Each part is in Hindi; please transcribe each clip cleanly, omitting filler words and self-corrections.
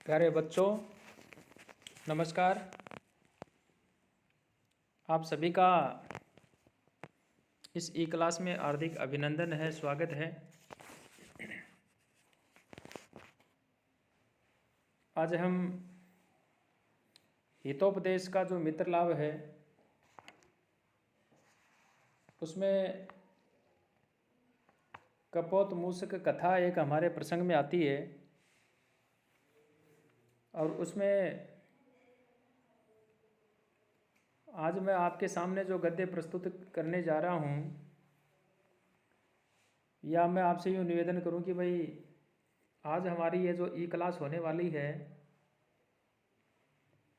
प्यारे बच्चों, नमस्कार। आप सभी का इस ई क्लास में हार्दिक अभिनंदन है, स्वागत है। आज हम हितोपदेश का जो मित्र लाभ है उसमें कपोत मूषक कथा एक हमारे प्रसंग में आती है और उसमें आज मैं आपके सामने जो गद्य प्रस्तुत करने जा रहा हूँ, या मैं आपसे यूँ निवेदन करूँ कि भाई आज हमारी ये जो ई क्लास होने वाली है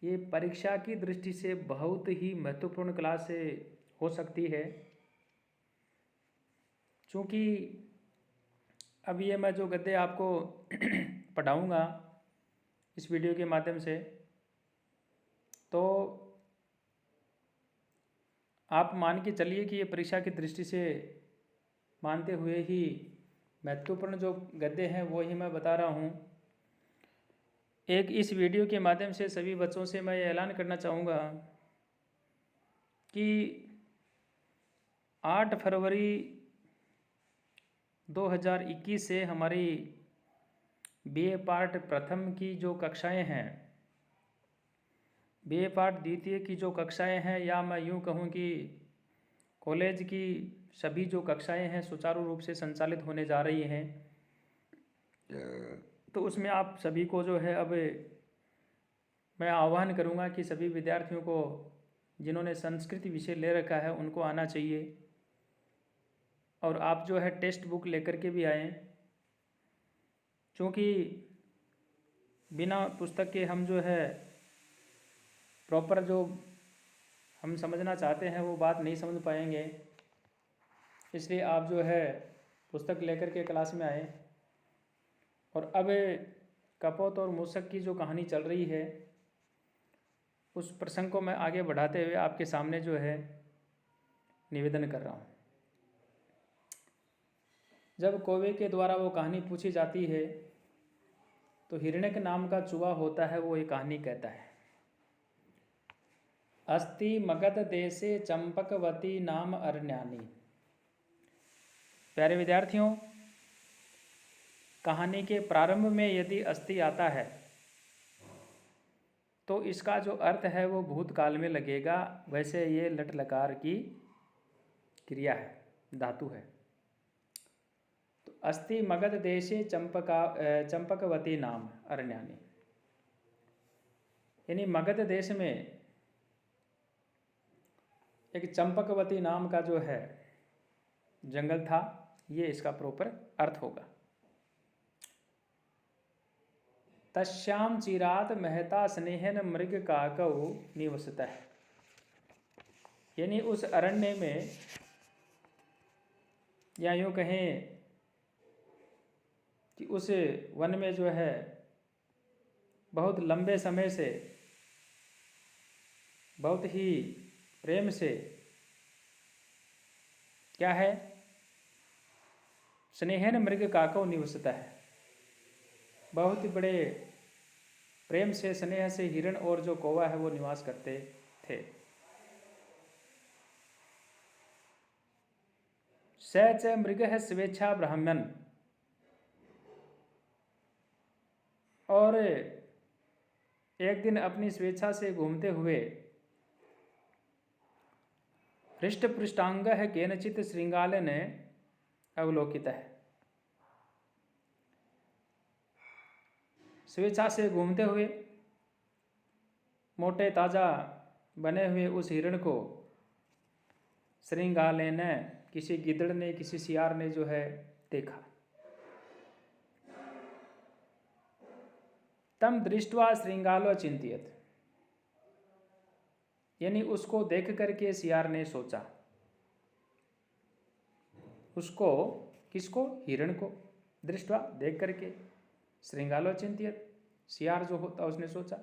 ये परीक्षा की दृष्टि से बहुत ही महत्वपूर्ण क्लास हो सकती है। चूँकि अब ये मैं जो गद्य आपको पढ़ाऊँगा इस वीडियो के माध्यम से, तो आप मान के चलिए कि ये परीक्षा की दृष्टि से मानते हुए ही महत्वपूर्ण जो गद्य हैं वो ही मैं बता रहा हूँ। एक इस वीडियो के माध्यम से सभी बच्चों से मैं ये ऐलान करना चाहूँगा कि 8 फरवरी 2021 से हमारी बीए पार्ट प्रथम की जो कक्षाएं हैं, बीए पार्ट द्वितीय की जो कक्षाएं हैं, या मैं यूँ कहूँ कि कॉलेज की सभी जो कक्षाएं हैं सुचारू रूप से संचालित होने जा रही हैं। तो उसमें आप सभी को जो है अब मैं आह्वान करूँगा कि सभी विद्यार्थियों को जिन्होंने संस्कृत विषय ले रखा है उनको आना चाहिए, और आप जो है टेक्स्ट बुक लेकर के भी आएँ, क्योंकि बिना पुस्तक के हम जो है प्रॉपर जो हम समझना चाहते हैं वो बात नहीं समझ पाएंगे। इसलिए आप जो है पुस्तक लेकर के क्लास में आए। और अब कपोत और मूषक की जो कहानी चल रही है उस प्रसंग को मैं आगे बढ़ाते हुए आपके सामने जो है निवेदन कर रहा हूँ। जब कौवे के द्वारा वो कहानी पूछी जाती है तो हिरण्यक नाम का चूहा होता है, वो ये कहानी कहता है। अस्ति मगध देशे चंपकवती नाम अरण्यानी। प्यारे विद्यार्थियों, कहानी के प्रारंभ में यदि अस्ति आता है तो इसका जो अर्थ है वो भूतकाल में लगेगा। वैसे ये लट लकार की क्रिया है, धातु है। तो अस्ति मगध देशे चंपकवती नाम अरण्यानी, यानी मगध देश में एक चंपकवती नाम का जो है जंगल था, ये इसका प्रॉपर अर्थ होगा। तस्याम चिरात महता स्नेहन मृग काकौ निवसतः, यानी उस अरण्य में, या यूँ कहें कि उस वन में जो है बहुत लंबे समय से बहुत ही प्रेम से क्या है, स्नेहन मृग काकौ निवसता है, बहुत ही बड़े प्रेम से स्नेह से हिरण और जो कौवा है वो निवास करते थे। स च मृग है स्वेच्छा ब्राह्मण, और एक दिन अपनी स्वेच्छा से घूमते हुए हृष्ट पृष्ठांग है केनचित श्रृंगाल ने अवलोकित है। स्वेच्छा से घूमते हुए मोटे ताजा बने हुए उस हिरण को श्रृंगाले ने, किसी गिदड़ ने, किसी सियार ने जो है देखा। तम दृष्ट्वा श्रृंगालो चिंतित, यानी उसको देख करके सियार ने सोचा। उसको, किसको? हिरण को। दृष्टवा, देख करके। श्रृंगालो चिंतित, सियार जो होता उसने सोचा,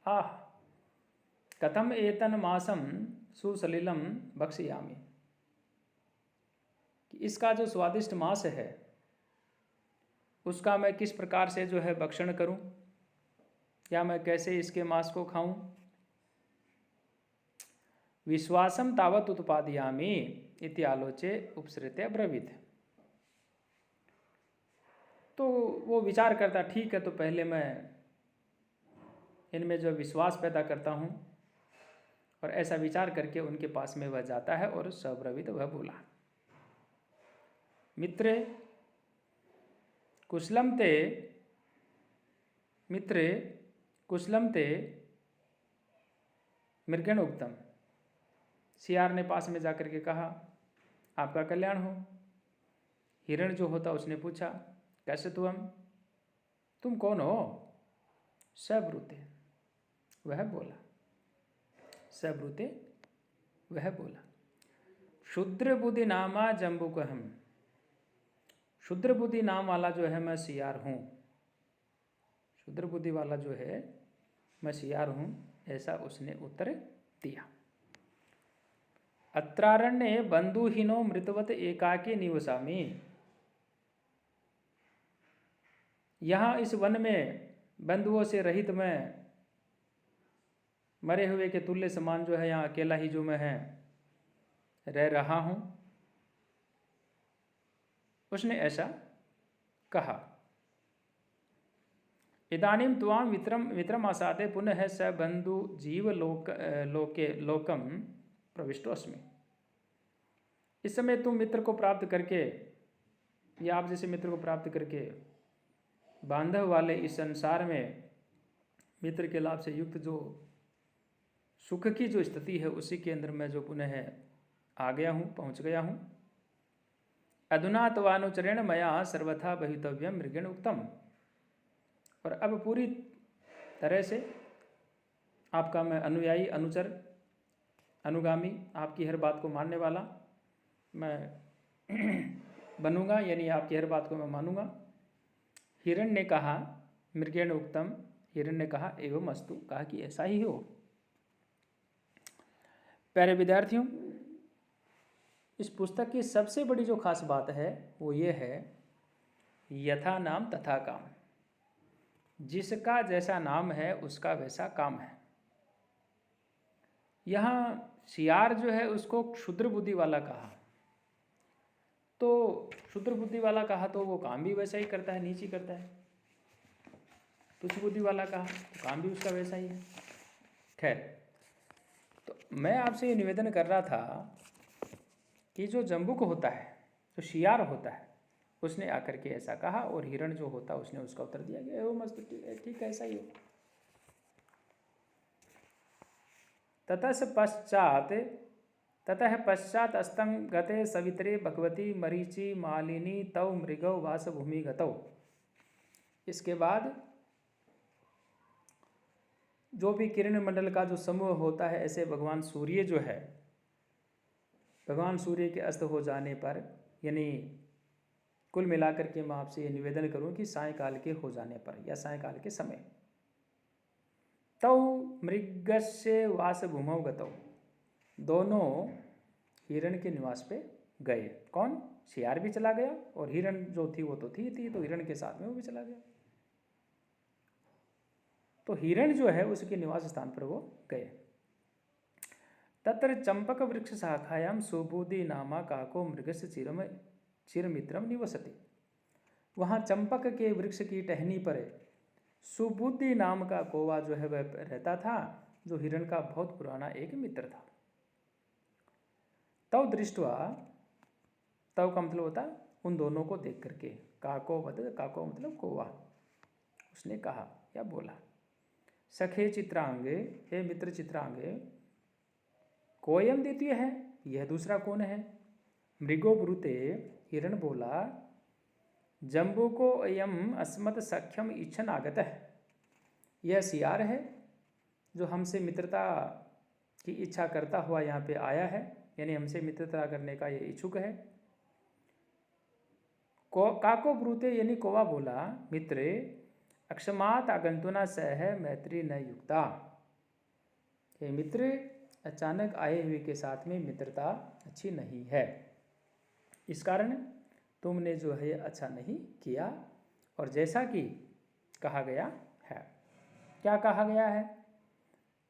आह कथम एतन मासम सुसलिलम भक्षयामि, कि इसका जो स्वादिष्ट मांस है उसका मैं किस प्रकार से जो है भक्षण करूं, या मैं कैसे इसके मांस को खाऊं। विश्वासम तावत उत्पादयामि इति आलोचे उपसृत्य अब्रवीत। तो वो विचार करता, ठीक है, तो पहले मैं इनमें जो विश्वास पैदा करता हूँ, और ऐसा विचार करके उनके पास में वह जाता है और सब्रवीत वह बोला, मित्रे कुशलम ते मित्रे कुशलम ते मृगण उक्तम। सियार ने पास में जाकर के कहा, आपका कल्याण हो। हिरण जो होता उसने पूछा, कैसे तुम कौन हो। सब्रूते वह बोला, सब्रूते वह बोला, शूद्र बुद्धि नामा जम्बुकहम। शूद्र बुद्धि नाम वाला जो है मैं सियार हूँ, शूद्र बुद्धि वाला जो है मैं सियार हूँ, ऐसा उसने उत्तर दिया। अत्रारण्ये बंधुहीनो मृतवत एकाकी निवसामि। यहाँ इस वन में बंधुओं से रहित मैं मरे हुए के तुल्य समान जो है यहाँ अकेला ही जो मैं है रह रहा हूँ। उसने ऐसा कहा। इदानीं त्वां वित्रम आसादे पुनः स बंधु जीव लोकम प्रविष्टोस्मि। इस समय तुम मित्र को प्राप्त करके, या आप जैसे मित्र को प्राप्त करके बांधव वाले इस संसार में मित्र के लाभ से युक्त जो सुख की जो स्थिति है उसी के अंदर मैं जो पुनः आ गया हूँ, पहुँच गया हूँ। अधुना तवानुचरेण मया सर्वथा भवितव्यम मृगेण उक्तम। और अब पूरी तरह से आपका मैं अनुयायी, अनुचर, अनुगामी, आपकी हर बात को मानने वाला मैं बनूंगा, यानी आपकी हर बात को मैं मानूंगा। हिरण ने कहा, मृगेण उक्तम, हिरण ने कहा एवं अस्तु, कहा कि ऐसा ही हो। प्यारे विद्यार्थियों, इस पुस्तक की सबसे बड़ी जो खास बात है वो ये है, यथा नाम तथा काम। जिसका जैसा नाम है उसका वैसा काम है। यहाँ सियार जो है उसको क्षुद्र बुद्धि वाला कहा, तो क्षुद्र बुद्धि वाला कहा तो वो काम भी वैसा ही करता है, नीच ही करता है। तुच्छ बुद्धि वाला कहा तो काम भी उसका वैसा ही है। खैर, तो मैं आपसे ये निवेदन कर रहा था कि जो जम्बुक होता है, जो शियार होता है, उसने आकर के ऐसा कहा, और हिरण जो होता है उसने उसका उत्तर दिया कि वो मस्त, ठीक है, ऐसा ही हो। ततः पश्चात अस्तं गते सवित्रे भगवती मरीचि मालिनी तौ मृगौ वासभूमि गतौ। इसके बाद जो भी किरण मंडल का जो समूह होता है, ऐसे भगवान सूर्य जो है, भगवान सूर्य के अस्त हो जाने पर, यानी कुल मिलाकर के मैं आपसे ये निवेदन करूं कि सायंकाल के हो जाने पर या सायंकाल के समय, तौ मृगस्य वासभूमौ गतौ, दोनों हिरण के निवास पे गए। कौन? सियार भी चला गया, और हिरण जो थी वो तो थी, तो हिरण के साथ में वो भी चला गया। तो हिरण जो है उसके निवास स्थान पर वो गए। तत्र चंपक वृक्ष शाखायां सुबुद्धि नामा काको मृगस्य चिरमित्रम निवसति। वहाँ चंपक के वृक्ष की टहनी पर सुबुद्धि नाम का कौवा जो है वह रहता था, जो हिरण का बहुत पुराना एक मित्र था। तव दृष्टवा, तव का मतलब होता उन दोनों को देख करके, काको मतलब कौवा, उसने कहा या बोला, सखे चित्रांगे, हे मित्र चित्रांगे, कोयम द्वितीय है, यह दूसरा कौन है? मृगो ब्रूते, हिरण बोला, जम्बू को अयम अस्मत् सख्यम इच्छन आगत है, यह सियार है जो हमसे मित्रता की इच्छा करता हुआ यहाँ पे आया है, यानी हमसे मित्रता करने का ये इच्छुक है। काको ब्रूते, यानी कौवा बोला, मित्रे अक्षमात आगंतुना सह मैत्री न युक्ता। ये मित्र, अचानक आए हुए के साथ में मित्रता अच्छी नहीं है, इस कारण तुमने जो है अच्छा नहीं किया, और जैसा कि कहा गया है। क्या कहा गया है?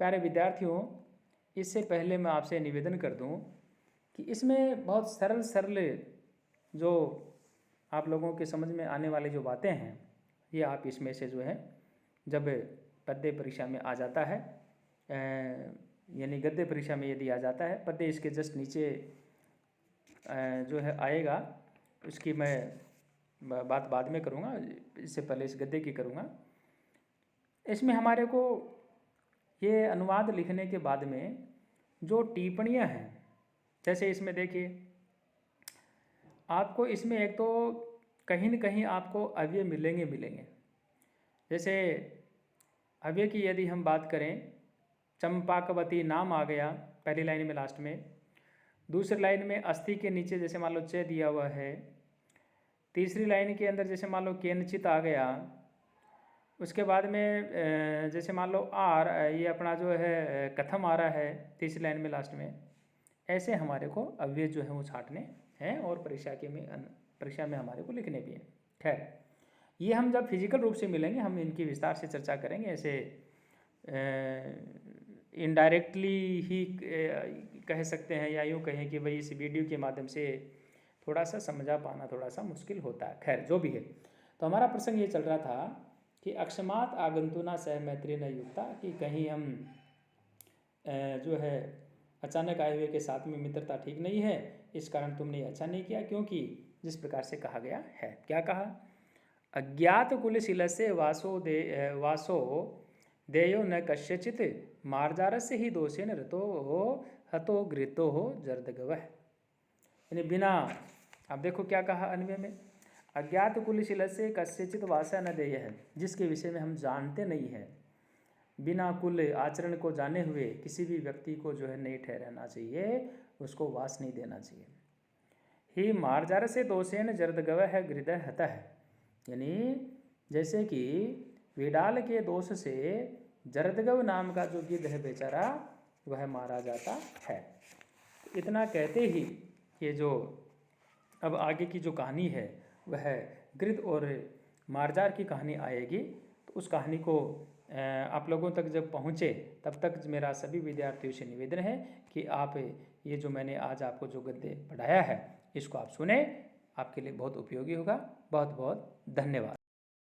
प्यारे विद्यार्थियों, इससे पहले मैं आपसे निवेदन कर दूं कि इसमें बहुत सरल सरल जो आप लोगों के समझ में आने वाली जो बातें हैं, ये आप इसमें से जो है जब पद्य परीक्षा में आ जाता है, यानी गद्य परीक्षा में यदि आ जाता है, पद्य इसके जस्ट नीचे जो है आएगा, उसकी मैं बात बाद में करूँगा, इससे पहले इस गद्य की करूँगा। इसमें हमारे को ये अनुवाद लिखने के बाद में जो टिप्पणियाँ हैं, जैसे इसमें देखिए आपको इसमें एक तो कहीं न कहीं आपको अव्यय मिलेंगे। जैसे अव्यय की यदि हम बात करें, चंपाकवती नाम आ गया पहली लाइन में लास्ट में, दूसरी लाइन में अस्थि के नीचे जैसे मान लो च दिया हुआ है, तीसरी लाइन के अंदर जैसे मान लो केनचित आ गया, उसके बाद में जैसे मान लो आर, ये अपना जो है कथम आ रहा है तीसरी लाइन में लास्ट में। ऐसे हमारे को अव्यय जो है वो छांटने हैं और परीक्षा में हमारे को लिखने भी हैं। खैर, ये हम जब फिजिकल रूप से मिलेंगे हम इनकी विस्तार से चर्चा करेंगे। ऐसे इनडायरेक्टली ही कह सकते हैं, या यूँ कहें कि भाई इस वीडियो के माध्यम से थोड़ा सा समझा पाना थोड़ा सा मुश्किल होता है। खैर, जो भी है, तो हमारा प्रसंग ये चल रहा था कि अक्षमात आगंतुना सह मैत्री न युक्ता, कि कहीं हम जो है अचानक आए हुए के साथ में मित्रता ठीक नहीं है, इस कारण तुमने अच्छा नहीं किया, क्योंकि जिस प्रकार से कहा गया है। क्या कहा? अज्ञात कुलशील से वासो देयो न कस्यचित मार्जारस्य ही दोषेन रतो हो हतो गृतो हो जर्दगवः। यानी बिना, आप देखो क्या कहा अन्वय में, अज्ञात कुलशील से कस्यचित वासा न देय है, जिसके विषय में हम जानते नहीं है, बिना कुल आचरण को जाने हुए किसी भी व्यक्ति को जो है नहीं ठहराना चाहिए, उसको वास नहीं देना चाहिए। ही मार्जार से दोषेन जर्दगव है हृदय हता है, यानी जैसे कि विडाल के दोष से जर्दगव नाम का जो गिद्ध है बेचारा, वह मारा जाता है। इतना कहते ही ये जो अब आगे की जो कहानी है वह गिद्ध और मार्जार की कहानी आएगी। तो उस कहानी को आप लोगों तक जब पहुँचे, तब तक मेरा सभी विद्यार्थियों से निवेदन है कि आप ये जो मैंने आज आपको जो गद्य पढ़ाया है, इसको आप सुने, आपके लिए बहुत उपयोगी होगा। बहुत बहुत धन्यवाद।